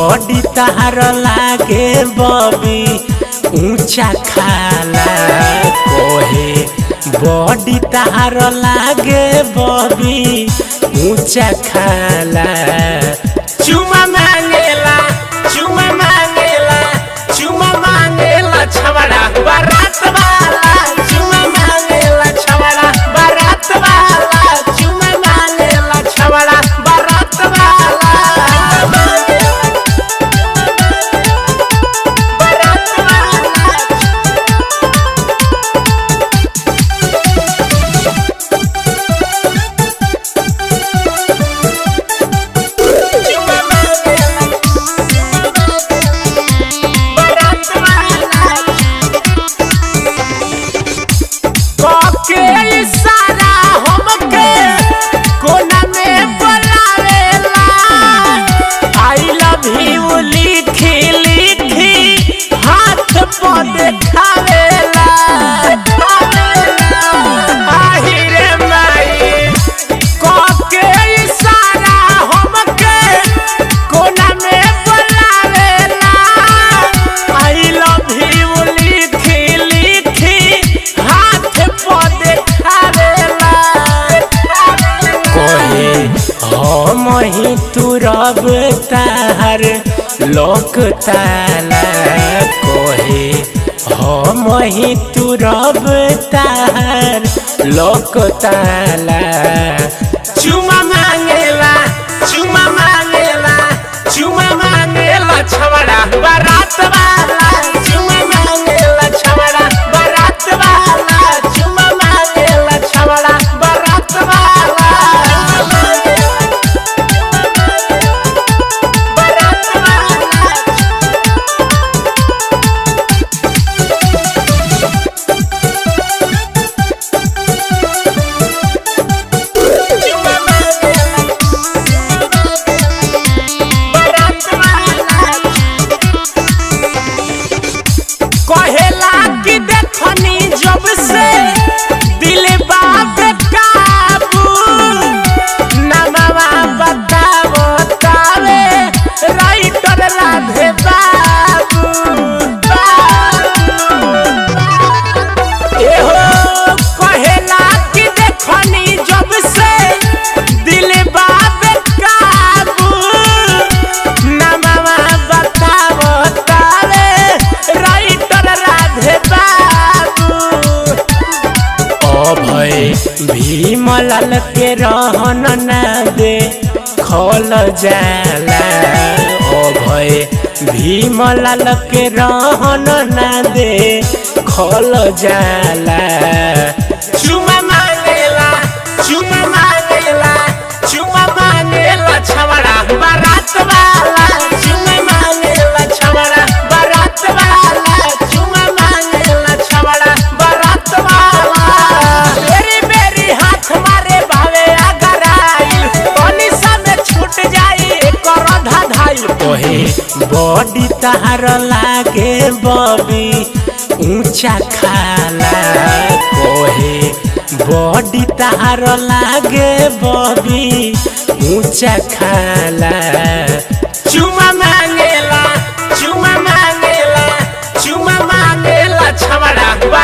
Body तार लागे Bobby ऊंचा खाला कोहे बॉडी तार लागे बॉबी ऊंचा खाला चुमा मांगेला छवड़ा बारात वाला चुमा मांगेला छवड़ा बारात वाला चुमा मांगेला छवड़ा बारात वाला बारात वाला चुमा मांगेला बारात वाला के इशारा हमके कोना में बुलावेला आई लव यू लिखी लिखी हाथ पर देखावेला आहिरे माई के इशारा हमके कोना में बुलावेला आई लव यू लिखी लिखी हाथ मही तू रब तार लोक ताला कोहे मही तू रब तार लोक ताला चुमा मांगेला छवड़ा बारात वाला चुमा मांगेला छवड़ा बारात वाला चुमा मांगेला छवड़ा बारात वाला कहेला कि देखनी जब से दिल बाप काबू नमवा बतावो तावे राइटर राधे बाबू एहो कहेला कि देखनी जब से दिल बाप काबू नमवा बतावो तावे राइटर राधे बाबू ओ भई भीमलाल के रहन ना दे खोल जाला ओ भई भीमलाल के रहन ना दे खोल जाला चुमा मांगेला छवड़ा बारात वाला चुमा मांगेला छवड़ा बारात वाला चुमा मांगेला छवड़ा बारात वाला बेरी हाथ मारे भावे अगर आइल तनी समय छूट जाई कर धाधाइल कोहे बॉडी तार लागे बॉबी ऊंचा खाला कोहे बॉडी तार लागे बॉबी ऊंचा खाला।